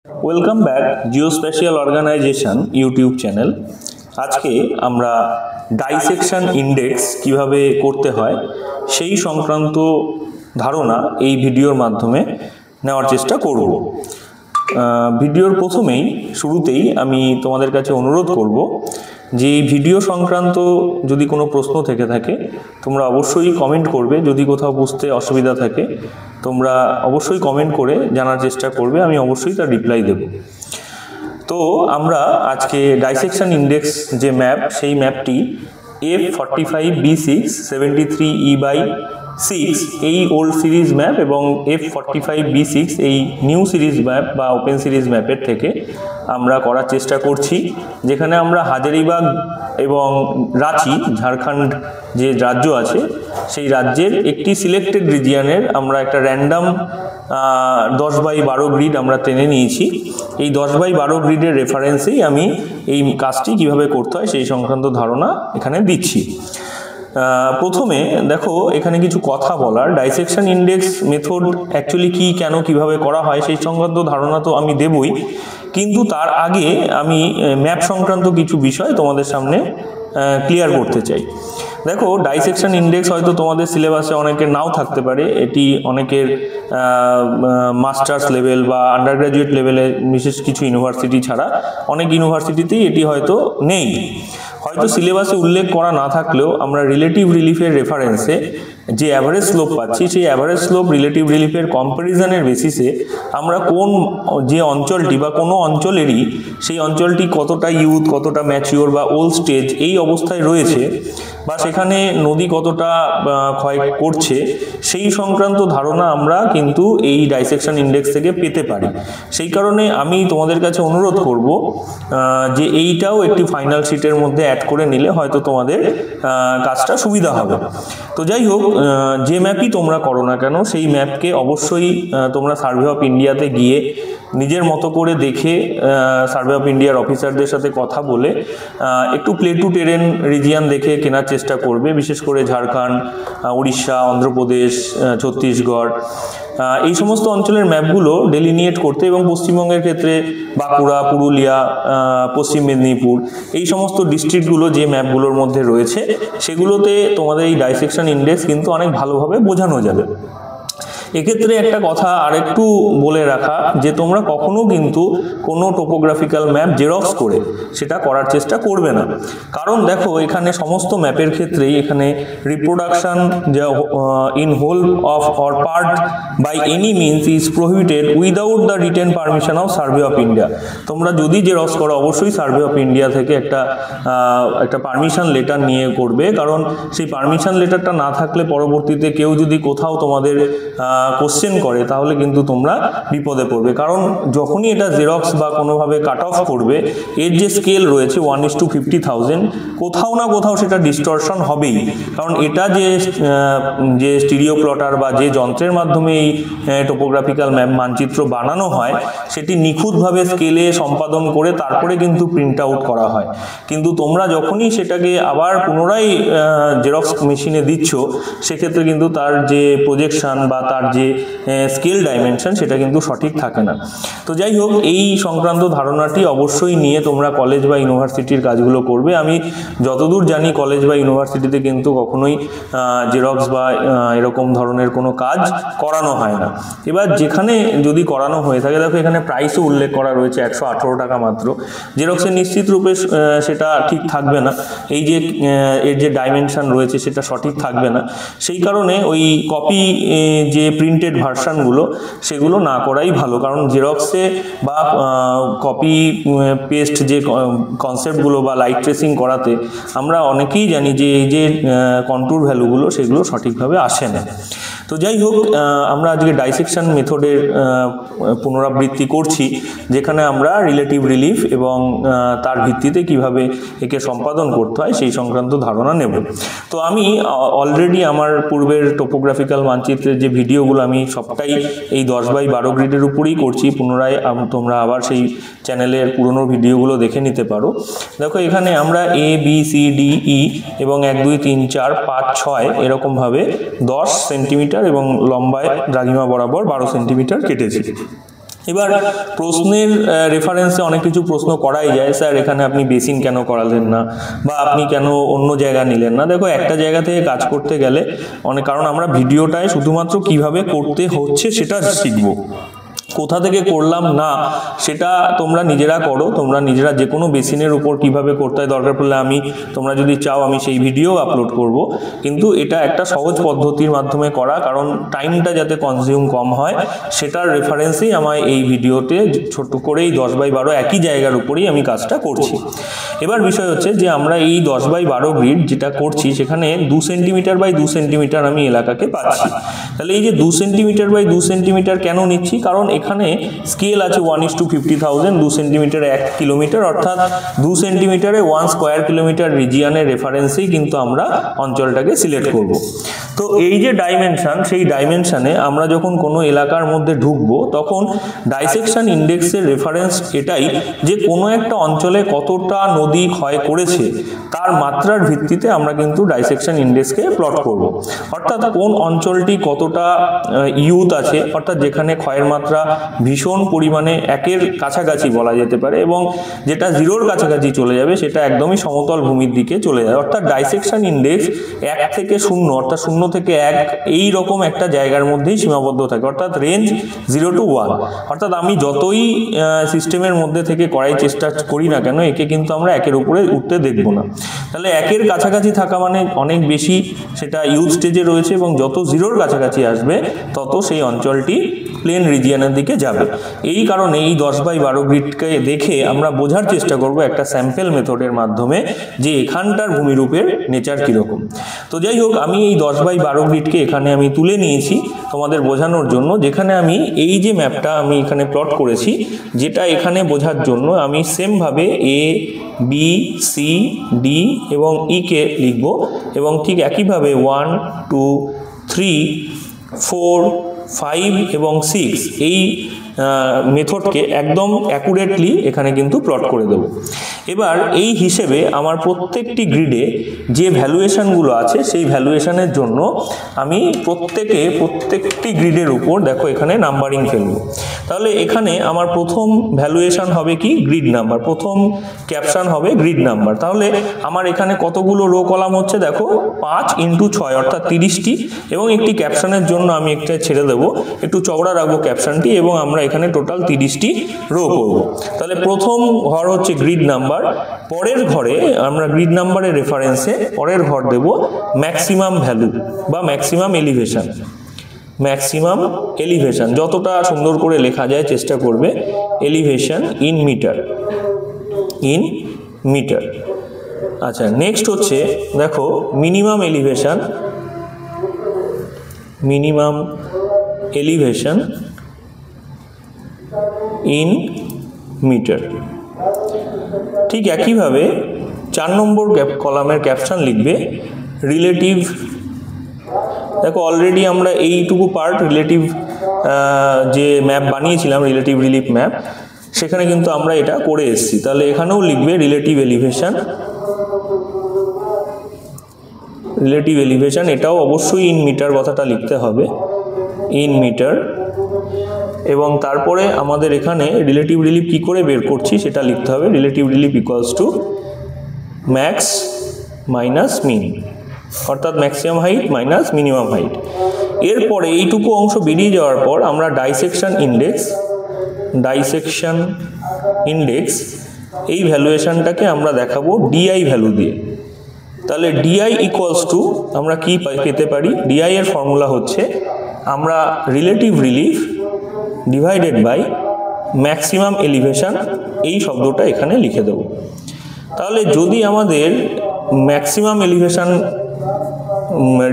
Welcome back geospatial organisation YouTube channel. আজকে আমরা dissection index কিভাবে করতে হয় সেই সংক্রান্ত ধারণা এই ভিডিওর মাধ্যমে নেওয়ার চেষ্টা করব। ভিডিওর প্রথমেই শুরুতেই আমি তোমাদের কাছে অনুরোধ করব যে এই ভিডিও সংক্রান্ত যদি কোনো প্রশ্ন থেকে থাকে তোমরা অবশ্যই কমেন্ট করবে। যদি কোথাও বুঝতে অসুবিধা থাকে তোমরা অবশ্যই কমেন্ট করে জানার চেষ্টা করবে, আমি অবশ্যই তার রিপ্লাই দেব। তো আমরা আজকে ডাইসেকশন ইন্ডেক্স যে ম্যাপ, সেই ম্যাপটি F45B6 73E/6 এই ওল্ড সিরিজ ম্যাপ এবং F45B6 এই নিউ সিরিজ ম্যাপ বা ওপেন সিরিজ ম্যাপের থেকে আমরা করার চেষ্টা করছি, যেখানে আমরা হাজারিবাগ এবং রাঁচি, ঝাড়খণ্ড যে রাজ্য আছে সেই রাজ্যের একটি সিলেক্টেড রিজিয়নের আমরা একটা র্যান্ডাম 10/12 গ্রিড আমরা টেনে নিয়েছি। এই 10/12 গ্রিডের রেফারেন্সেই আমি এই কাজটি কিভাবে করতে হয় সেই সংক্রান্ত ধারণা এখানে দিচ্ছি। প্রথমে দেখো এখানে কিছু কথা বলার, ডাইসেকশন ইন্ডেক্স মেথড অ্যাকচুয়ালি কি, কেন, কিভাবে করা হয় সেই সংক্রান্ত ধারণা তো আমি দেবই, কিন্তু তার আগে আমি ম্যাপ সংক্রান্ত কিছু বিষয় তোমাদের সামনে ক্লিয়ার করতে চাই। দেখো ডাইসেকশন ইন্ডেক্স হয়তো তোমাদের সিলেবাসে অনেকের নাও থাকতে পারে, এটি অনেকের মাস্টার্স লেভেল বা আন্ডার গ্র্যাজুয়েট লেভেলে বিশেষ কিছু ইউনিভার্সিটি ছাড়া অনেক ইউনিভার্সিটিতেই এটি হয়তো নেই। হয়তো সিলেবাসে উল্লেখ করা না থাকলেও আমরা রিলেটিভ রিলিফের রেফারেন্সে যে অ্যাভারেজ স্লোপ পাচ্ছি, সেই অ্যাভারেজ স্লোপ রিলেটিভ রিলিফের কম্প্যারিজনের বেসিসে আমরা কোন যে অঞ্চলটি বা কোনো অঞ্চলেরই সেই অঞ্চলটি কতটা ইউথ, কতটা ম্যাচিওর বা ওল্ড স্টেজ এই অবস্থায় রয়েছে বা সেখানে নদী কতটা ক্ষয় করছে সেই সংক্রান্ত ধারণা আমরা কিন্তু এই ডাইসেকশন ইন্ডেক্স থেকে পেতে পারি। সেই কারণে আমি তোমাদের কাছে অনুরোধ করব যে এইটাও একটি ফাইনাল শিটের মধ্যে অ্যাড করে নিলে হয়তো তোমাদের কাজটা সুবিধা হবে। তো যাই হোক, যে ম্যাপই তোমরা করো না কেন সেই ম্যাপকে অবশ্যই তোমরা সার্ভে অফ ইন্ডিয়াতে গিয়ে নিজের মতো করে দেখে, সার্ভে অফ ইন্ডিয়ার অফিসারদের সাথে কথা বলে একটু প্লে টু টেরেন রিজিয়ান দেখে কেনার চেষ্টা করবে। বিশেষ করে ঝাড়খণ্ড, উড়িষ্যা, অন্ধ্রপ্রদেশ, ছত্তিশগড় এই সমস্ত অঞ্চলের ম্যাপগুলো ডেলিনিয়েট করতে, এবং পশ্চিমবঙ্গের ক্ষেত্রে বাঁকুড়া, পুরুলিয়া, পশ্চিম মেদিনীপুর এই সমস্ত ডিস্ট্রিক্টগুলো যে ম্যাপগুলোর মধ্যে রয়েছে সেগুলোতে তোমাদের এই ডাইসেকশন ইন্ডেক্স কিন্তু অনেক ভালোভাবে বোঝানো যাবে। এক্ষেত্রে একটা কথা আরেকটু বলে রাখা, যে তোমরা কখনো কিন্তু কোনো টোপোগ্রাফিক্যাল ম্যাপ জেরক্স করে সেটা করার চেষ্টা করবে না। কারণ দেখো এখানে সমস্ত ম্যাপের ক্ষেত্রেই এখানে reproduction in whole of or part by any means is prohibited without the written permission of survey of India. তোমরা যদি জেরক্স করো অবশ্যই সার্ভে অফ ইন্ডিয়া থেকে একটা পারমিশন লেটার নিয়ে করবে, কারণ সেই পারমিশন লেটারটা না থাকলে পরবর্তীতে কেউ যদি কোথাও তোমাদের কোশ্চেন করে তাহলে কিন্তু তোমরা বিপদে পড়বে। কারণ যখনই এটা জেরক্স বা কোনোভাবে কাট অফ করবে, এর যে স্কেল রয়েছে 1:50,000, কোথাও না কোথাও সেটা ডিস্টরশন হবেই। কারণ এটা যে স্টিরিও প্লটার বা যে যন্ত্রের মাধ্যমে এই টোপোগ্রাফিক্যাল ম্যাপ মানচিত্র বানানো হয় সেটি নিখুঁতভাবে স্কেলে সম্পাদন করে তারপরে কিন্তু প্রিন্ট আউট করা হয়। কিন্তু তোমরা যখনই সেটাকে আবার পুনরায় জেরক্স মেশিনে দিচ্ছ সেক্ষেত্রে কিন্তু তার যে প্রজেকশন বা তার যে স্কেল ডাইমেনশন সেটা কিন্তু সঠিক থাকে না। তো যাই হোক, এই সংক্রান্ত ধারণাটি অবশ্যই নিয়ে তোমরা কলেজ বা ইউনিভার্সিটির কাজগুলো করবে। আমি যতদূর জানি কলেজ বা ইউনিভার্সিটিতে কিন্তু কখনোই জেরক্স বা এরকম ধরনের কোনো কাজ করানো হয় না। এবার যেখানে যদি করানো হয়ে থাকে, দেখো এখানে প্রাইসও উল্লেখ করা রয়েছে 118 টাকা মাত্র। জেরক্সের নিশ্চিত রূপে সেটা ঠিক থাকবে না, এই যে এর যে ডাইমেনশন রয়েছে সেটা সঠিক থাকবে না। সেই কারণে ওই কপি যে প্রিন্টেড ভার্সানগুলো সেগুলো না করাই ভালো। কারণ জেরক্সে বা কপি পেস্ট যে কনসেপ্টগুলো বা লাইট ট্রেসিং করাতে আমরা অনেকেই জানি যে এই যে কন্ট্যুর ভ্যালুগুলো সেগুলো সঠিকভাবে আসে না। তো যাই হোক, আমরা আজকে ডাইসেকশন মেথডের পুনরাবৃত্তি করছি, যেখানে আমরা রিলেটিভ রিলিফ এবং তার ভিত্তিতে কিভাবে একে সম্পাদন করতে হয় সেই সংক্রান্ত ধারণা নেব। তো আমি অলরেডি আমার পূর্বের টোপোগ্রাফিক্যাল মানচিত্রের যে ভিডিওগুলো আমি সবটাই এই 10/12 গ্রিডের উপরেই করছি। পুনরায় তোমরা আবার সেই চ্যানেলের পুরনো ভিডিওগুলো দেখে নিতে পারো। দেখো এখানে আমরা ABCDE এবং 1 2 3 4 5 6 এরকমভাবে 10 সেন্টিমিটার এবং লম্বায় দ্রাঘিমা বরাবর 12 সেন্টিমিটার কেটেছি। এবার প্রশ্নের রেফারেন্সে অনেক কিছু প্রশ্ন করাই যায়, স্যার এখানে আপনি বেসিন কেন করালেন না, বা আপনি কেন অন্য জায়গা নিলেন না। দেখো, একটা জায়গা থেকে কাজ করতে গেলে কারণ আমরা ভিডিওটায় শুধুমাত্র কিভাবে করতে হচ্ছে সেটা শিখবো, কোথা থেকে করলাম না সেটা তোমরা নিজেরা করো। তোমরা নিজেরা যে কোনো বেসিনের উপর কিভাবে করতে হয়, দরকার পড়লে তোমরা যদি চাও আমি সেই ভিডিও আপলোড করব, কিন্তু এটা একটা সহজ পদ্ধতির মাধ্যমে করা, কারণ টাইমটা যাতে কনজিউম কম হয় সেটার রেফারেন্সেই আমায় এই ভিডিওতে ছোট করেই 10x12 একই জায়গার উপরেই আমি কাজটা করছি। এবার বিষয় হচ্ছে যে আমরা এই 10x12 গ্রিড যেটা করছি সেখানে 2 সেন্টিমিটার বাই 2 সেন্টিমিটার আমি এলাকাকে পাচ্ছি। তাহলে এই যে 2 সেন্টিমিটার বাই 2 সেন্টিমিটার কেন নিচ্ছি, কারণ এখানে স্কেল আছে 1:50,000, 2 সেন্টিমিটারে 1 কিলোমিটার, অর্থাৎ 2 সেন্টিমিটারে 1 স্কোয়ার কিলোমিটার রিজিয়নের রেফারেন্সেই কিন্তু আমরা অঞ্চলটাকে সিলেক্ট করব। তো এই যে ডাইমেনশন, সেই ডাইমেনশনে আমরা যখন কোনো এলাকার মধ্যে ঢুকবো তখন ডাইসেকশন ইন্ডেক্সের রেফারেন্স এটাই যে কোনো একটা অঞ্চলে কতটা নদী ক্ষয় করেছে তার মাত্রার ভিত্তিতে আমরা কিন্তু ডাইসেকশন ইন্ডেক্সকে প্লট করব। অর্থাৎ কোন অঞ্চলটি কতটা ইউথ আছে, অর্থাৎ যেখানে ক্ষয়ের মাত্রা ভীষণ পরিমাণে 1-এর কাছাকাছি বলা যেতে পারে, এবং যেটা 0-র কাছাকাছি চলে যাবে সেটা একদমই সমতল ভূমির দিকে চলে যাবে। অর্থাৎ ডাইসেকশন ইন্ডেক্স 1 থেকে 0, অর্থাৎ 0 থেকে 1 এই রকম একটা জায়গার মধ্যেই সীমাবদ্ধ থাকে, অর্থাৎ রেঞ্জ 0 to 1। অর্থাৎ আমি যতই সিস্টেমের মধ্যে থেকে করার চেষ্টা করি না কেন, একে কিন্তু আমরা 1-এর উপরে উঠতে দেখব না। তাহলে 1-এর কাছাকাছি থাকা মানে অনেক বেশি সেটা ইউথ স্টেজে রয়েছে, এবং যত 0-র কাছাকাছি আসবে তত সেই অঞ্চলটি প্লেন রিজিয়নের দিকে যাবে। এই কারণে এই 10x12 গ্রিডকে দেখে আমরা বোঝার চেষ্টা করব একটা স্যাম্পল মেথডের মাধ্যমে যে এখানটার ভূমিরূপের নেচার কীরকম। তো যাই হোক, আমি এই 10x12 গ্রিডকে এখানে আমি তুলে নিয়েছি তোমাদের বোঝানোর জন্য, যেখানে আমি এই যে ম্যাপটা আমি এখানে প্লট করেছি, যেটা এখানে বোঝার জন্য আমি সেমভাবে A, B, C, D এবং E কে লিখব, এবং ঠিক একইভাবে 1, 2, 3, 4, 5 এবং 6 এই মেথডকে একদম অ্যাকুরেটলি এখানে কিন্তু প্লট করে দেব। এবার এই হিসেবে আমার প্রত্যেকটি গ্রিডে যে ভ্যালুয়েশনগুলো আছে সেই ভ্যালুয়েশনের জন্য আমি প্রত্যেকটি গ্রিডের উপর দেখো এখানে নাম্বারিং ফেলব। তাহলে এখানে আমার প্রথম ভ্যালুয়েশন হবে কি, গ্রিড নাম্বার, প্রথম ক্যাপশন হবে গ্রিড নাম্বার। তাহলে আমার এখানে কতগুলো রো কলাম হচ্ছে দেখো, 5 × 6 অর্থাৎ 30টি, এবং একটি ক্যাপশনের জন্য আমি একটা ছেড়ে দেবো, একটু চওড়া রাখবো ক্যাপশনটি, এবং আমরা এখানে টোটাল 30টি রো করব। তাহলে প্রথম ঘর হচ্ছে গ্রিড নাম্বার, পরের ঘরে আমরা গ্রিড নাম্বারের রেফারেন্সে পরের ঘর দেব ম্যাক্সিমাম ভ্যালু বা ম্যাক্সিমাম এলিভেশন। ম্যাক্সিমাম এলিভেশন যতটা সুন্দর করে লেখা যায় চেষ্টা করবে, এলিভেশন ইন মিটার। আচ্ছা, নেক্সট হচ্ছে দেখো মিনিমাম এলিভেশন ইন মিটার। ঠিক একইভাবে 4 নম্বর কলামের ক্যাপশন লিখবে রিলেটিভ। দেখো অলরেডি আমরা এইটুকু পার্ট রিলেটিভ যে ম্যাপ বানিয়েছিলাম, রিলেটিভ রিলিফ ম্যাপ, সেখানে কিন্তু আমরা এটা করে এসেছি। তাহলে এখানেও লিখবে রিলেটিভ এলিভেশন, এটাও অবশ্যই ইন মিটার কথাটা লিখতে হবে, ইন মিটার। এবং তারপরে আমাদের এখানে রিলেটিভ রিলিফ কী করে বের করছি সেটা লিখতে হবে, relative relief equals to max minus mean, অর্থাৎ maximum height minus minimum height. এরপরে এইটুকু অংশ বেরিয়ে যাওয়ার পর আমরা ডাইসেকশন ইন্ডেক্স এই ভ্যালুয়েশনটাকে আমরা দেখাবো ডিআই ভ্যালু দিয়ে। তাহলে ডিআই ইকুয়ালস টু আমরা কি পেতে পারি, ডিআই এর ফর্মুলা হচ্ছে আমরা relative relief divided by maximum elevation, এই শব্দটা এখানে লিখে দেব। তাহলে যদি আমাদের maximum elevation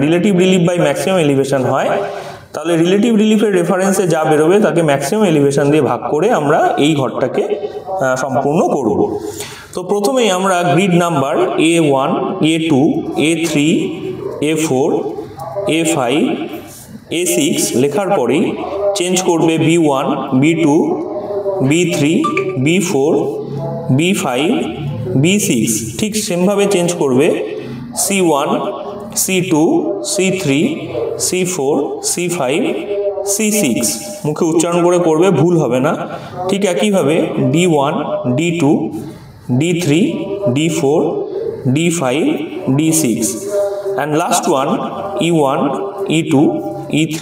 relative relief by maximum elevation হয়, তাহলে রিলেটিভ রিলিফের রেফারেন্সে যা বেরোবে তাকে ম্যাক্সিমাম এলিভেশন দিয়ে ভাগ করে আমরা এই ঘরটাকে সম্পূর্ণ করব। তো প্রথমেই আমরা grid number A1, A2, A3, A4, A5, A6 লেখার পরেই চেঞ্জ করবে B1, B2, B3, B4, B5, B6, ঠিক সেমভাবে চেঞ্জ করবে C1, C2, C3, C4, C5, C6 মুখে উচ্চারণ করে করবে, ভুল হবে না। ঠিক একইভাবে D1, D2, D3, D4, D5, D6 and last one E1, E2, E3,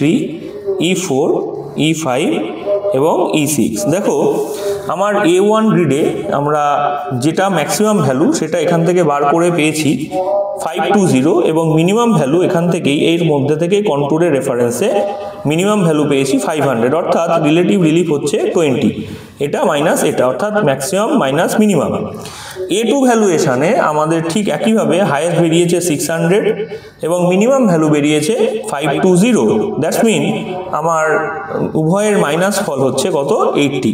E4, E5 এবং E6। দেখো আমার A1 গ্রিডে আমরা যেটা ম্যাক্সিমাম ভ্যালু সেটা এখান থেকে বার করে পেয়েছি 520 এবং মিনিমাম ভ্যালু এখান থেকেই এর মধ্যে থেকে কন্ট্যুরের রেফারেন্সে মিনিমাম ভ্যালু পেয়েছি 500, অর্থাৎ রিলেটিভ রিলিফ হচ্ছে 20, এটা মাইনাস এটা, অর্থাৎ ম্যাক্সিমাম মাইনাস মিনিমাম। A2 ভ্যালুয়েশনে আমাদের ঠিক একইভাবে হাইয়েস্ট বেরিয়েছে 600 এবং মিনিমাম ভ্যালু বেরিয়েছে 520, দ্যাটস মিন আমার উভয়ের মাইনাস ফল হচ্ছে কত 80।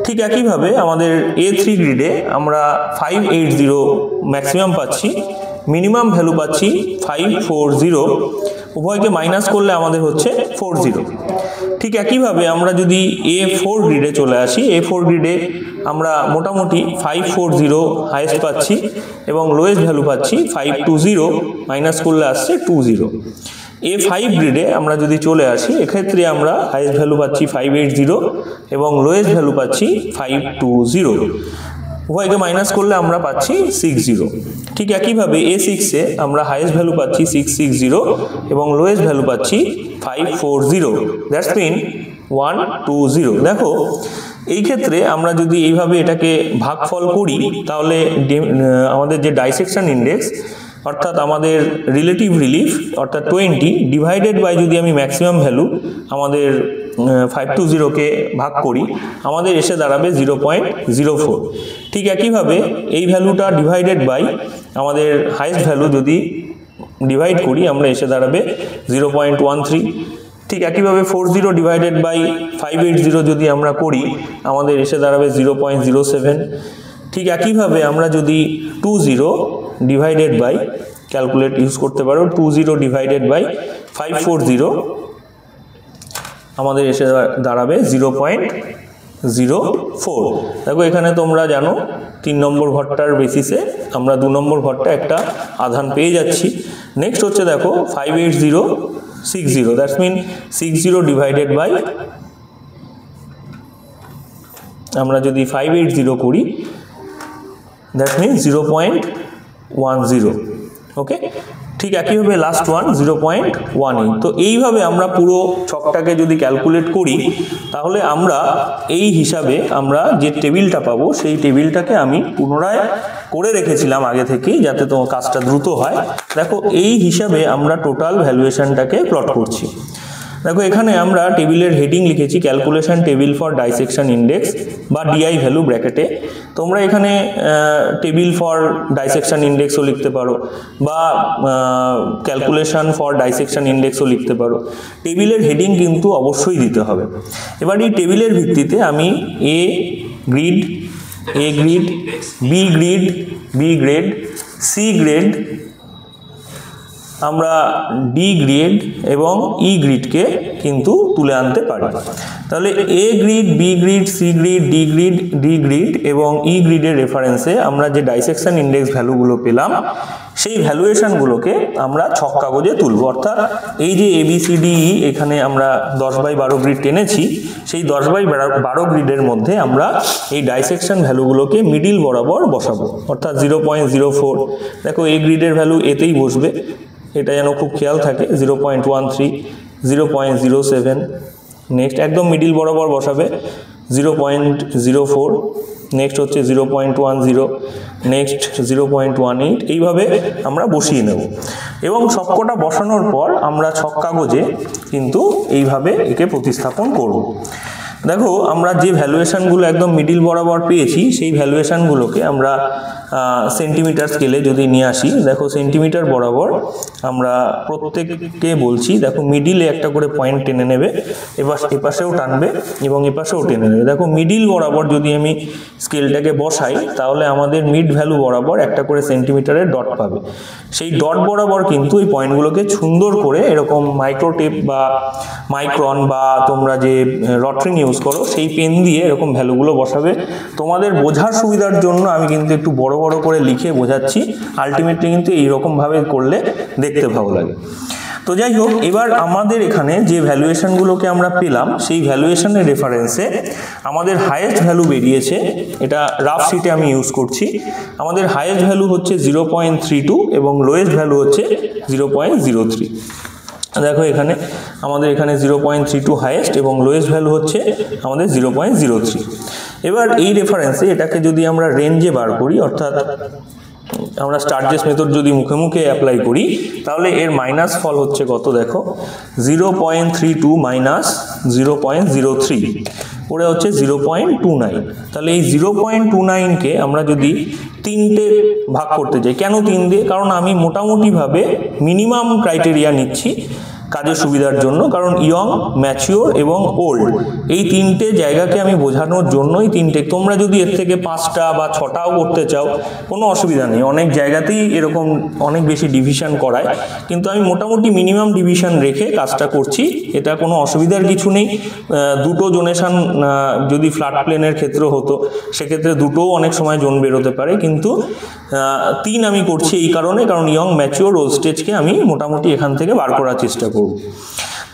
ঠিক একইভাবে আমাদের A3 গ্রিডে আমরা 580 ম্যাক্সিমাম পাচ্ছি, মিনিমাম ভ্যালু পাচ্ছি 540, উভয়কে মাইনাস করলে আমাদের হচ্ছে 40। ঠিক একইভাবে আমরা যদি A4 গ্রিডে চলে আসি, A4 গ্রিডে আমরা মোটামুটি 540 হাইয়েস্ট পাচ্ছি এবং লোয়েস্ট ভ্যালু পাচ্ছি 520, মাইনাস করলে আসছে 20। A5 গ্রিডে আমরা যদি চলে আসি, এক্ষেত্রে আমরা হাইয়েস্ট ভ্যালু পাচ্ছি 580 এবং লোয়েস্ট ভ্যালু পাচ্ছি 520, উভয়কে মাইনাস করলে আমরা পাচ্ছি 60। ঠিক একইভাবে A6-এ আমরা হাইয়েস্ট ভ্যালু পাচ্ছি 660 এবং লোয়েস্ট ভ্যালু পাচ্ছি 540, দ্যাটস মিন 120। দেখো এই ক্ষেত্রে আমরা যদি এইভাবে এটাকে ভাগফল করি তাহলে আমাদের যে ডাইসেকশন ইন্ডেক্স অর্থাৎ আমাদের রিলেটিভ রিলিফ অর্থাৎ 20 ডিভাইডেড বাই যদি আমি ম্যাক্সিমাম ভ্যালু আমাদের 520-কে ভাগ করি, আমাদের এসে দাঁড়াবে 0.04। ঠিক একইভাবে এই ভ্যালুটা ডিভাইডেড বাই আমাদের হাইয়েস্ট ভ্যালু যদি ডিভাইড করি, আমরা এসে দাঁড়াবে 0.13। ঠিক একইভাবে 40 ডিভাইডেড বাই 580 যদি আমরা করি, আমাদের এসে দাঁড়াবে 0.07। ঠিক একইভাবে আমরা যদি 20 ডিভাইডেড বাই ক্যালকুলেট ইউজ করতে পারো, 20 ডিভাইডেড বাই 540 আমাদের এসে দাঁড়াবে 0.04। দেখো এখানে তোমরা জানো 3 নম্বর ঘরটার বেসিসে আমরা 2 নম্বর ঘরটা একটা আধান পেয়ে যাচ্ছি। নেক্সট হচ্ছে দেখো 580 60, দ্যাটস মিন 60 ডিভাইডেড বাই আমরা যদি 580 করি, দ্যাটস মিন 0.10। ওকে, ঠিক একইভাবে লাস্ট ওয়ান 0.18। তো এইভাবে আমরা পুরো ছকটাকে যদি ক্যালকুলেট করি তাহলে আমরা এই হিসাবে আমরা যে টেবিলটা পাবো সেই টেবিলটাকে আমি পুনরায় করে রেখেছিলাম আগে থেকেই যাতে তোমার কাজটা দ্রুত হয়। দেখো এই হিসাবে আমরা টোটাল ভ্যালুয়েশনটাকে প্লট করছি। দেখো এখানে আমরা টেবিলের হেডিং লিখেছি calculation table for dissection index বা ডিআই ভ্যালু ব্র্যাকেটে। তোমরা এখানে টেবিল ফর ডাইসেকশন ইন্ডেক্সও লিখতে পারো বা ক্যালকুলেশন ফর ডাইসেকশন ইন্ডেক্সও লিখতে পারো। টেবিলের হেডিং কিন্তু অবশ্যই দিতে হবে। এবার এই টেবিলের ভিত্তিতে আমি A grid, B grade, C grade, আমরা ডি গ্রেড এবং ই গ্রিডকে কিন্তু তুলে আনতে পারি। তাহলে A grid, B grid, C grid, D grid এবং ই গ্রিডের রেফারেন্সে আমরা যে ডাইসেকশন ইন্ডেক্স ভ্যালুগুলো পেলাম সেই ভ্যালুয়েশনগুলোকে আমরা ছক কাগজে তুলব। অর্থাৎ এই যে ABCDE এখানে আমরা 10/12 গ্রিড টেনেছি, সেই 10/12 গ্রিডের মধ্যে আমরা এই ডাইসেকশন ভ্যালুগুলোকে মিডিল বরাবর বসাবো, অর্থাৎ 0.04। দেখো এই গ্রিডের ভ্যালু এতেই বসবে, এটা যেন খুব খেয়াল থাকে। 0.13, 0.07, নেক্সট একদম মিডিল বরাবর বসাবে 0.04, নেক্সট হচ্ছে 0.10, নেক্সট 0.18, এইভাবে আমরা বসিয়ে নেব এবং সবকটা বসানোর পর আমরা ছক কাগজে কিন্তু এইভাবে একে প্রতিস্থাপন করব। দেখো আমরা যে ভ্যালুয়েশনগুলো একদম মিডিল বরাবর পেয়েছি সেই ভ্যালুয়েশনগুলোকে আমরা সেন্টিমিটার স্কেলে যদি নিয়ে আসি, দেখো সেন্টিমিটার বরাবর আমরা প্রত্যেককে বলছি দেখো মিডিলে একটা করে পয়েন্ট টেনে নেবে, এপাশেও টানবে এবং এপাশেও টেনে নেবে। দেখো মিডিল বরাবর যদি আমি স্কেলটাকে বসাই তাহলে আমাদের মিড ভ্যালু বরাবর একটা করে সেন্টিমিটারের ডট পাবে। সেই ডট বরাবর কিন্তু এই পয়েন্টগুলোকে সুন্দর করে এরকম মাইক্রোটেপ বা মাইক্রন বা তোমরা যে রটরিং ইউজ করো সেই পেন দিয়ে এরকম ভ্যালুগুলো বসাবে। তোমাদের বোঝার সুবিধার জন্য আমি কিন্তু একটু বড় বড় করে লিখে বোঝাচ্ছি, আলটিমেটলি কিন্তু এইরকমভাবে করলে দেখতে ভালো লাগে। তো যাই হোক, এবার আমাদের এখানে যে ভ্যালুয়েশনগুলোকে আমরা পেলাম সেই ভ্যালুয়েশনের রেফারেন্সে আমাদের হাইয়েস্ট ভ্যালু বেরিয়েছে, এটা রাফ শিটে আমি ইউজ করছি। আমাদের হাইয়েস্ট ভ্যালু হচ্ছে 0.32 এবং লোয়েস্ট ভ্যালু হচ্ছে 0.03। দেখো এখানে আমাদের এখানে 0.32 হাইয়েস্ট এবং লোয়েস্ট ভ্যালু হচ্ছে আমাদের 0.03। এবার এই রেফারেন্সে এটাকে যদি আমরা রেঞ্জে বার করি, অর্থাৎ আমরা স্টারজেস মেথড যদি মুখে মুখে অ্যাপ্লাই করি, তাহলে এর মাইনাস ফল হচ্ছে কত দেখো, 0.32 মাইনাস 0.03 ওটা হচ্ছে 0.29। তাহলে এই 0.29কে আমরা যদি 3টে ভাগ করতে চাই, কেন 3 দিয়ে? কারণ আমি মোটামুটিভাবে মিনিমাম ক্রাইটেরিয়া নিচ্ছি কাজের সুবিধার জন্য, কারণ ইয়ং, ম্যাচিওর এবং ওল্ড এই 3টে জায়গাকে আমি বোঝানোর জন্যই 3টে। তোমরা যদি এর থেকে 5টা বা 6টাও করতে চাও কোনো অসুবিধা নেই, অনেক জায়গাতেই এরকম অনেক বেশি ডিভিশন করায়, কিন্তু আমি মোটামুটি মিনিমাম ডিভিশন রেখে কাজটা করছি, এটা কোনো অসুবিধার কিছু নেই। দুটো জোনেশন যদি ফ্ল্যাট প্লেনের ক্ষেত্রে হতো সেক্ষেত্রে দুটোও অনেক সময় জোন বেরোতে পারে, কিন্তু 3 আমি করছি এই কারণে, কারণ ইয়ং, ম্যাচিওর, ওল্ড স্টেজকে আমি মোটামুটি এখান থেকে বার করার চেষ্টা করব।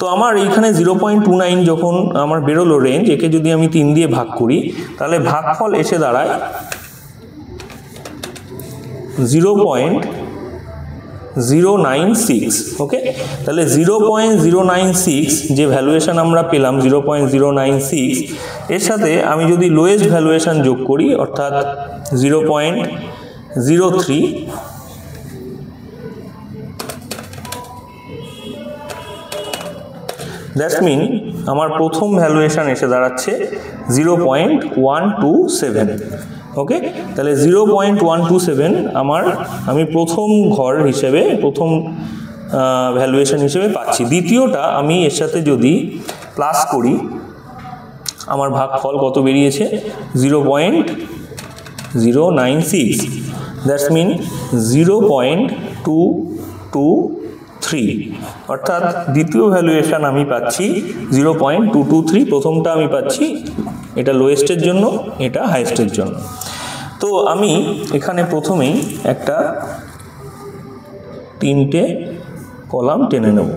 তো আমার এইখানে 0.29 যখন আমার বেরোলো রেঞ্জ, একে যদি আমি 3 দিয়ে ভাগ করি তাহলে ভাগফল এসে দাঁড়ায় 0.096। ওকে, তাহলে 0.096 যে ভ্যালুয়েশন আমরা পেলাম 0.096, এর সাথে আমি যদি লোয়েস্ট ভ্যালুয়েশন যোগ করি অর্থাৎ 0.03, দ্যাটস মিন আমার প্রথম ভ্যালুয়েশন এসে দাঁড়াচ্ছে 0.127। ওকে, তাহলে 0.127 আমি প্রথম ঘর হিসেবে, প্রথম ভ্যালুয়েশন হিসেবে পাচ্ছি। দ্বিতীয়টা আমি এর সাথে যদি প্লাস করি, আমার ভাগফল কত বেরিয়েছে 0.096, দ্যাটস মিন 0.223, অর্থাৎ দ্বিতীয় ভ্যালুয়েশন আমি পাচ্ছি 0.223, প্রথমটা আমি পাচ্ছি, এটা লোয়েস্টের জন্য, এটা হাইয়েস্টের জন্য। তো আমি এখানে প্রথমেই একটা 3টে কলাম টেনে নেব।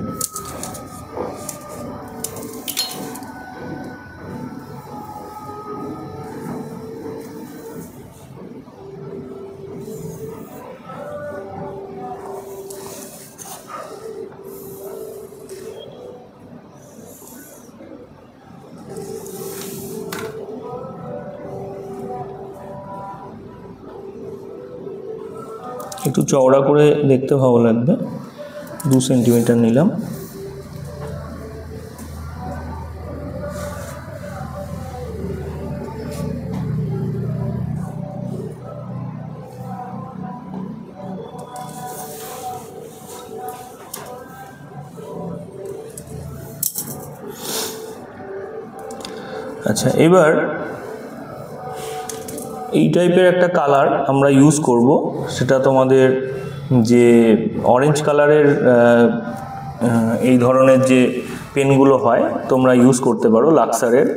একটু চওড়া করে দেখতে ভালো লাগবে, 2 সেন্টিমিটার নিলাম। আচ্ছা, এবার এই টাইপের একটা কালার আমরা ইউজ করব, সেটা তোমাদের যে অরেঞ্জ কালারের এই ধরনের যে পেনগুলো হয় তোমরা ইউজ করতে পারো লাক্সারের,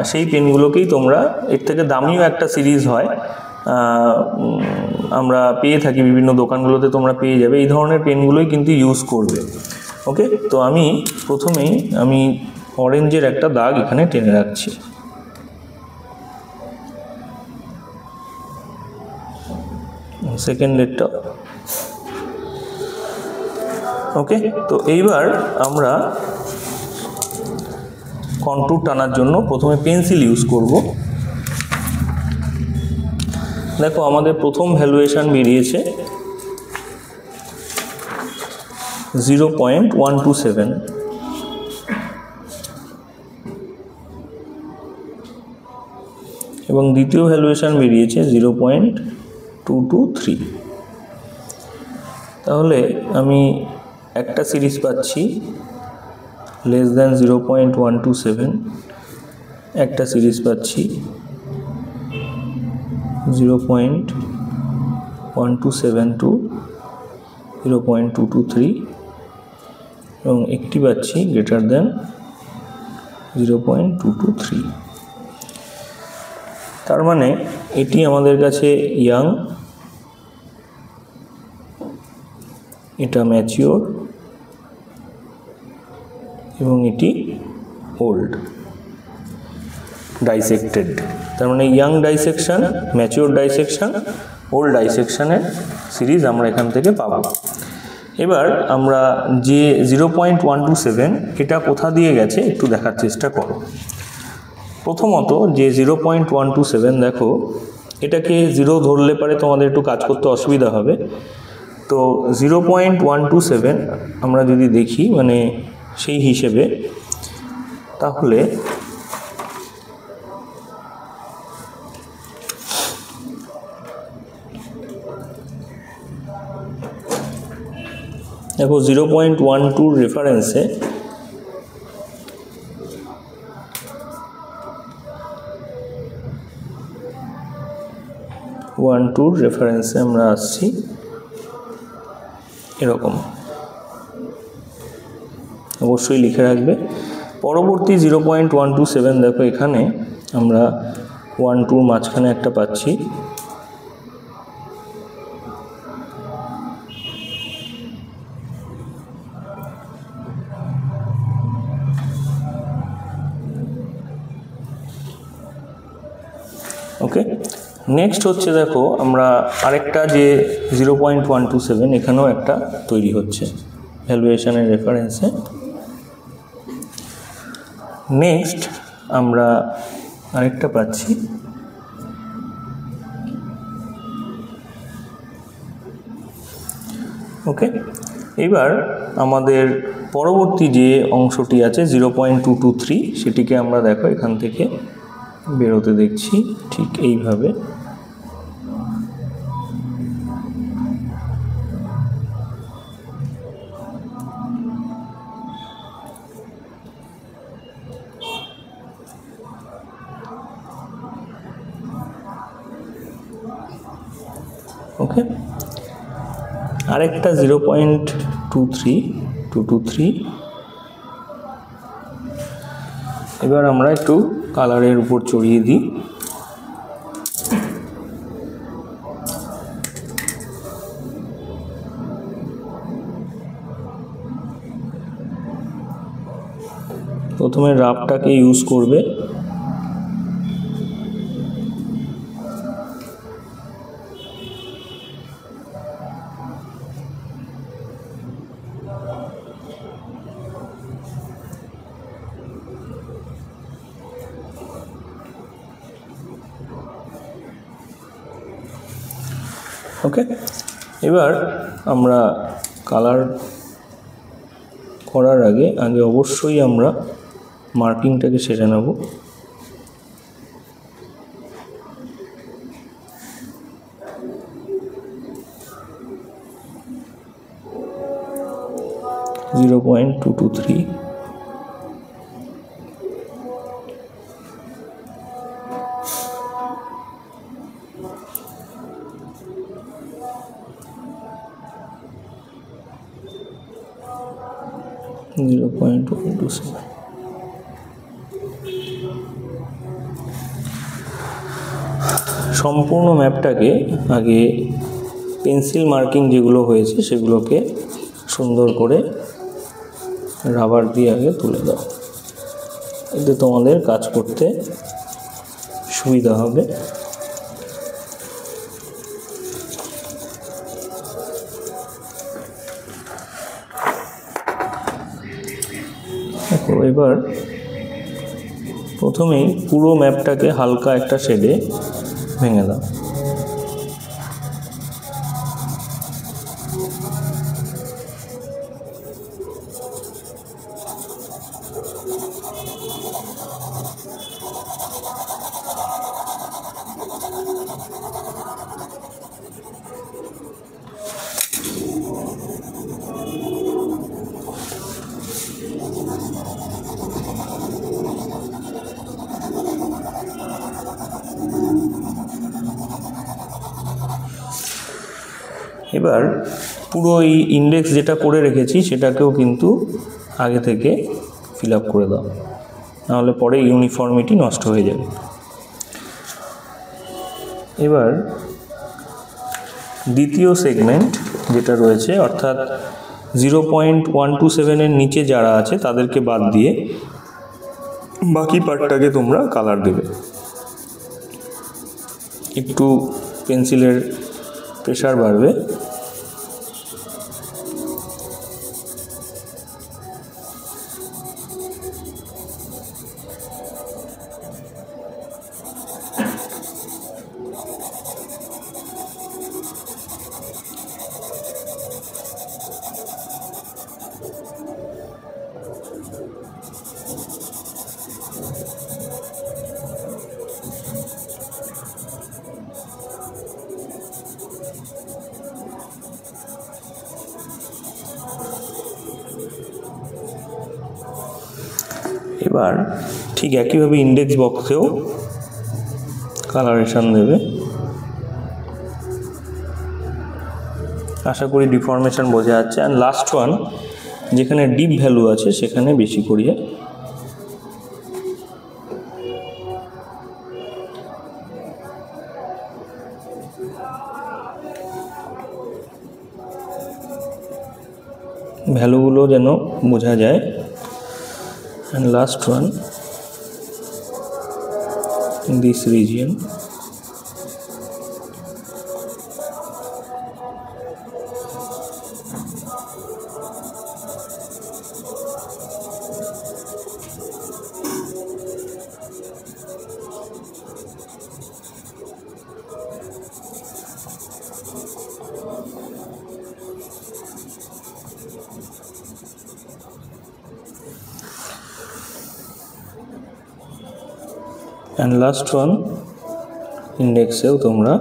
সেই পেনগুলোকেই তোমরা, এর থেকে দামিও একটা সিরিজ হয়, আমরা পেয়ে থাকি বিভিন্ন দোকানগুলোতে, তোমরা পেয়ে যাবে, এই ধরনের পেনগুলোই কিন্তু ইউজ করবে। ওকে, তো আমি প্রথমেই অরেঞ্জের একটা দাগ এখানে টেনে রাখছি। সেকেন্ডেরটা। ওকে, তো এইবার আমরা কন্ট্যুর টানার জন্য প্রথমে পেন্সিল ইউজ করব। দেখো আমাদের প্রথম ভ্যালুয়েশন বেরিয়েছে 0.127, এবং দ্বিতীয় ভ্যালুয়েশন বেরিয়েছে 0.223। তাহলে আমি একটা সিরিজ পাচ্ছি লেস দ্যান 0.127, একটা সিরিজ পাচ্ছি 0.1272, 0.223 এবং একটি পাচ্ছি গ্রেটার দ্যান 0.223। তার মানে এটি আমাদের কাছে ইয়াং, এটা ম্যাচিওর এবং এটি ওল্ড ডাইসেক্টেড, তার মানে young dissection, mature dissection, old ডাইসেকশনের সিরিজ আমরা এখান থেকে পাবো। এবার আমরা যে 0.127 এটা কোথা দিয়ে গেছে একটু দেখার চেষ্টা করো। প্রথমত যে 0.127 দেখো, এটাকে 0 ধরলে পারে তোমাদের একটু কাজ করতে অসুবিধা হবে। তো 0.127 আমরা যদি দেখি মানে সেই হিসেবে, তাহলে দেখো 0.12 রেফারেন্সে আমরা আসছি এরকম, অবশ্যই লিখে রাখবে। পরবর্তী 0.127 দেখো এখানে আমরা 1-2 মাঝখানে একটা পাচ্ছি, ওকে। নেক্সট হচ্ছে দেখো আমরা আরেকটা যে 0.127 এখানেও একটা তৈরি হচ্ছে ভ্যালুয়েশনের রেফারেন্সে। নেক্সট আমরা আরেকটা পাচ্ছি ওকে। এবার আমাদের পরবর্তী যে অংশটি আছে 0.223 সেটিকে আমরা দেখো এখান থেকে বেরোতে দেখছি ঠিক এইভাবে। ওকে, আরেকটা 0.23223। এবার আমরা একটু কালারের উপর চড়িয়ে দিই। প্রথমে রাফটাকে ইউজ করবে, ওকে। এবার আমরা কালার করার আগে অবশ্যই আমরা মার্কিংটাকে সেরে নেব। .223 0.127। সম্পূর্ণ ম্যাপটাকে আগে পেন্সিল মার্কিং যেগুলো হয়েছে সেগুলোকে সুন্দর করে রাবার দিয়ে আগে তুলে দাও, এতে তোমাদের কাজ করতে সুবিধা হবে। দেখো এবার প্রথমেই পুরো ম্যাপটাকে হালকা একটা শেডে ভেঙে দাও। এবার পুরো এই ইন্ডেক্স যেটা করে রেখেছি সেটাকেও কিন্তু আগে থেকে ফিল আপ করে দাও, নাহলে পরে ইউনিফর্মিটি নষ্ট হয়ে যাবে। এবার দ্বিতীয় সেগমেন্ট যেটা রয়েছে, অর্থাৎ 0.127 এর নিচে যারা আছে তাদেরকে বাদ দিয়ে বাকি পার্টটাকে তোমরা কালার দেবে। একটু পেন্সিলের প্রেসার বাড়বে। এবার ঠিক একইভাবে ইন্ডেক্স বক্সেও কালারেশন দেবে। আশা করি ডিফরমেশন বোঝা যাচ্ছে। অ্যান্ড লাস্ট ওয়ান, যেখানে ডিপ ভ্যালু আছে সেখানে বেশি করিয়ে ভ্যালুগুলো যেন বোঝা যায়। And last one, in this region, and last one ইন্ডেক্সেও তোমরা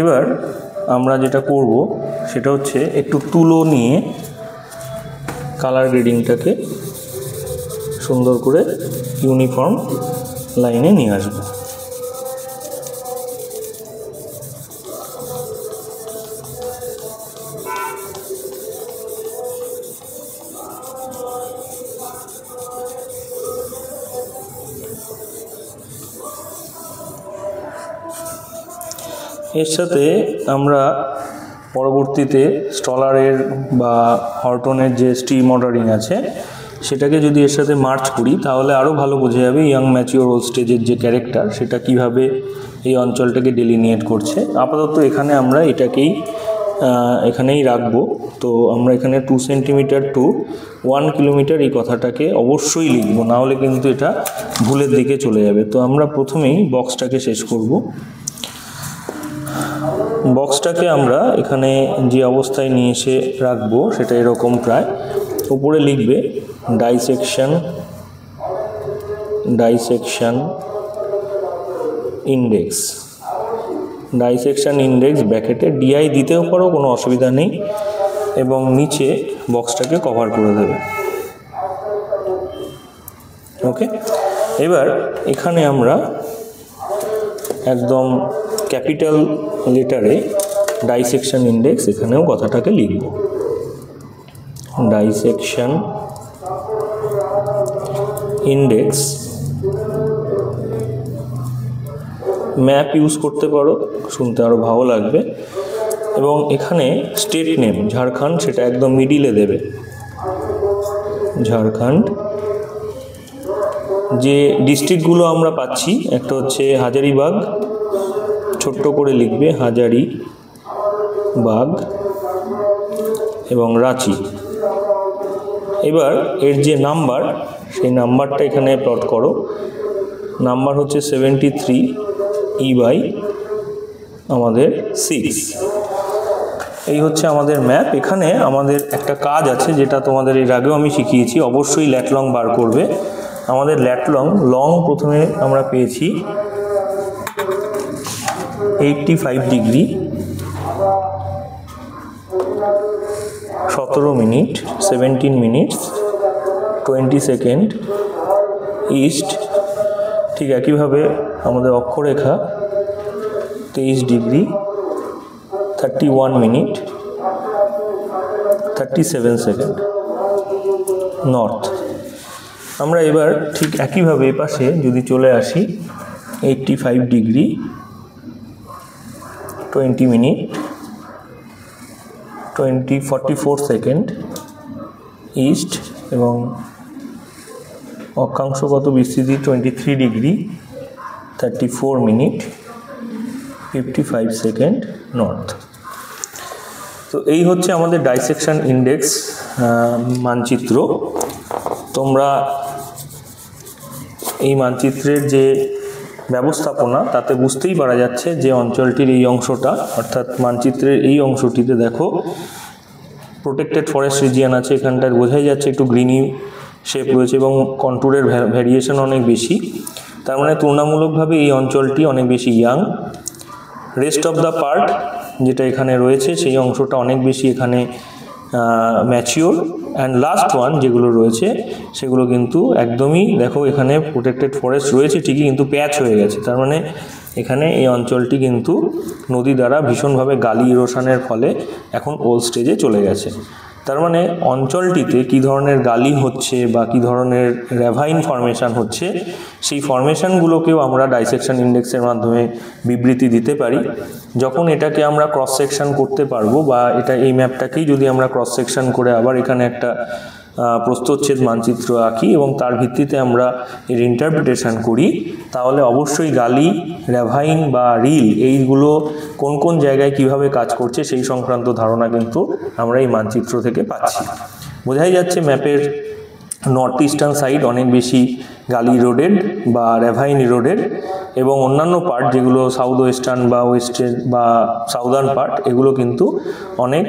এবার আমরা যেটা করব সেটা হচ্ছে একটু তুলো নিয়ে কালার গ্রেডিংটাকে সুন্দর করে ইউনিফর্ম লাইনে নিয়ে আসবো। এর সাথে আমরা পরবর্তীতে স্টলারের বা হর্টনের যে স্টিম অর্ডারিং আছে সেটাকে যদি এর সাথে মার্চ করি তাহলে আরও ভালো বোঝা যাবে ইয়াং ম্যাচিওর ওল্ড স্টেজের যে ক্যারেক্টার সেটা কিভাবে এই অঞ্চলটাকে ডেলিনিয়েট করছে। আপাতত এখানে আমরা এখানেই রাখবো। তো আমরা এখানে 2 সেন্টিমিটার টু 1 কিলোমিটার এই কথাটাকে অবশ্যই লিখবো, না হলে কিন্তু এটা ভুলের দিকে চলে যাবে। তো আমরা প্রথমেই বক্সটাকে শেষ করব। বক্সটাকে আমরা এখানে যে অবস্থায় নিয়ে এসে রাখবো সেটা এরকম প্রায়। উপরে লিখবে ডাইসেকশন ইন্ডেক্স, ডাইসেকশন ইন্ডেক্স ব্র্যাকেটে ডিআই দিতেও পারো, কোনো অসুবিধা নেই, এবং নিচে বক্সটাকে কভার করে দেবে। ওকে, এবার এখানে আমরা একদম ক্যাপিটাল লেটারে ডাইসেকশন ইন্ডেক্স এখানেও কথাটাকে লিখব। ডাইসেকশন ইন্ডেক্স ম্যাপ ইউজ করতে পারো, শুনতে আরও ভালো লাগবে। এবং এখানে স্টেট নেম ঝাড়খণ্ড সেটা একদম মিডিলে দেবে। ঝাড়খণ্ড। যে ডিস্ট্রিক্টগুলো আমরা পাচ্ছি একটা হচ্ছে হাজারিবাগ, ছোট্ট করে লিখবে হাজারিবাগ, এবং রাঁচি। এবার এর যে নাম্বার সেই নাম্বারটা এখানে প্লট করো। নাম্বার হচ্ছে 73 E/6। এই হচ্ছে আমাদের ম্যাপ। এখানে আমাদের একটা কাজ আছে যেটা তোমাদের এর আগেও আমি শিখিয়েছি, অবশ্যই ল্যাটলং বার করবে। আমাদের লং প্রথমে আমরা পেয়েছি 85 degree 17 minute 17 minutes 20 second east. ঠিক একইভাবে আমাদের অক্ষরেখা 23 ডিগ্রি 31 মিনিট 37 সেকেন্ড নর্থ। আমরা এবার ঠিক একইভাবে এপাশে যদি চলে আসি 85 ডিগ্রি 20 মিনিট 44 সেকেন্ড ইস্ট এবং অক্ষাংশগত বিস্তৃতি 23 ডিগ্রি 34 মিনিট 55 সেকেন্ড নর্থ। তো এই হচ্ছে আমাদের ডাইসেকশন ইন্ডেক্স মানচিত্র। তোমরা এই মানচিত্রের যে ব্যবস্থাপনা তাতে বুঝতেই পারা যাচ্ছে যে অঞ্চলটির এই অংশটা, অর্থাৎ মানচিত্রের এই অংশটিতে দেখো প্রোটেক্টেড ফরেস্ট রিজিয়ন আছে, এখানটায় বোঝাই যাচ্ছে একটু গ্রিনি শেপ রয়েছে এবং কন্টুরের ভ্যারিয়েশন অনেক বেশি, তার মানে তুলনামূলকভাবে এই অঞ্চলটি অনেক বেশি young. Rest of the part যেটা এখানে রয়েছে সেই অংশটা অনেক বেশি এখানে ম্যাচিওর, অ্যান্ড লাস্ট ওয়ান যেগুলো রয়েছে সেগুলো কিন্তু একদমই দেখো এখানে প্রোটেক্টেড ফরেস্ট রয়েছে ঠিকই, কিন্তু প্যাচ হয়ে গেছে, তার মানে এখানে এই অঞ্চলটি কিন্তু নদী দ্বারা ভীষণভাবে গালি ইরোশনের ফলে এখন ওল্ড স্টেজে চলে গেছে। তার মানে অঞ্চলটিতে কী ধরনের গালি হচ্ছে বা কী ধরনের র্যাভাইন ফর্মেশন হচ্ছে সেই ফর্মেশনগুলোকেও আমরা ডাইসেকশন ইন্ডেক্সের মাধ্যমে বিবৃতি দিতে পারি। যখন এটাকে আমরা ক্রস সেকশন করতে পারবো বা এই ম্যাপটাকেই যদি আমরা ক্রস সেকশন করে আবার এখানে একটা প্রস্থচ্ছেদ মানচিত্র আঁকি এবং তার ভিত্তিতে আমরা এর ইন্টারপ্রিটেশন করি, তাহলে অবশ্যই গালি, র্যাভাইন বা রিল এইগুলো কোন কোন জায়গায় কিভাবে কাজ করছে সেই সংক্রান্ত ধারণা কিন্তু আমরা এই মানচিত্র থেকে পাচ্ছি। বোঝাই যাচ্ছে ম্যাপের নর্থ ইস্টার্ন সাইড অনেক বেশি গালি রোডেড বা র্যাভাইন রোডেড, এবং অন্যান্য পার্ট যেগুলো সাউথ ওয়েস্টার্ন বা ওয়েস্টার্ন বা সাউদার্ন পার্ট এগুলো কিন্তু অনেক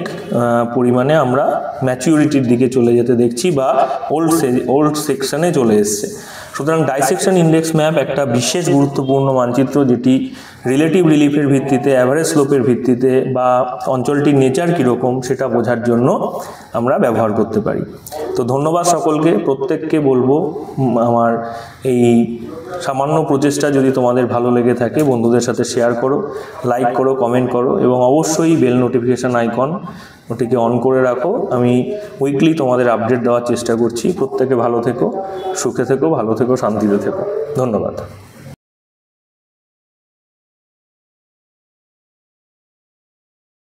পরিমাণে আমরা ম্যাচিউরিটির দিকে চলে যেতে দেখছি বা ওল্ড সেকশনে চলে এসছে। সুতরাং ডাইসেকশন ইন্ডেক্স ম্যাপ একটা বিশেষ গুরুত্বপূর্ণ মানচিত্র যেটি রিলেটিভ রিলিফের ভিত্তিতে, অ্যাভারেজ স্লোপের ভিত্তিতে বা অঞ্চলটির নেচার কীরকম সেটা বোঝার জন্য আমরা ব্যবহার করতে পারি। তো ধন্যবাদ সকলকে, প্রত্যেককে বলবো আমার এই সামান্য প্রচেষ্টা যদি তোমাদের ভালো লেগে থাকে বন্ধুদের সাথে শেয়ার করো, লাইক করো, কমেন্ট করো এবং অবশ্যই বেল নোটিফিকেশান আইকন ওটিকে অন করে রাখো। আমি উইকলি তোমাদের আপডেট দেওয়ার চেষ্টা করছি। প্রত্যেকে ভালো থেকো, সুখে থেকো, ভালো থেকো, শান্তিতে থেকো। ধন্যবাদ।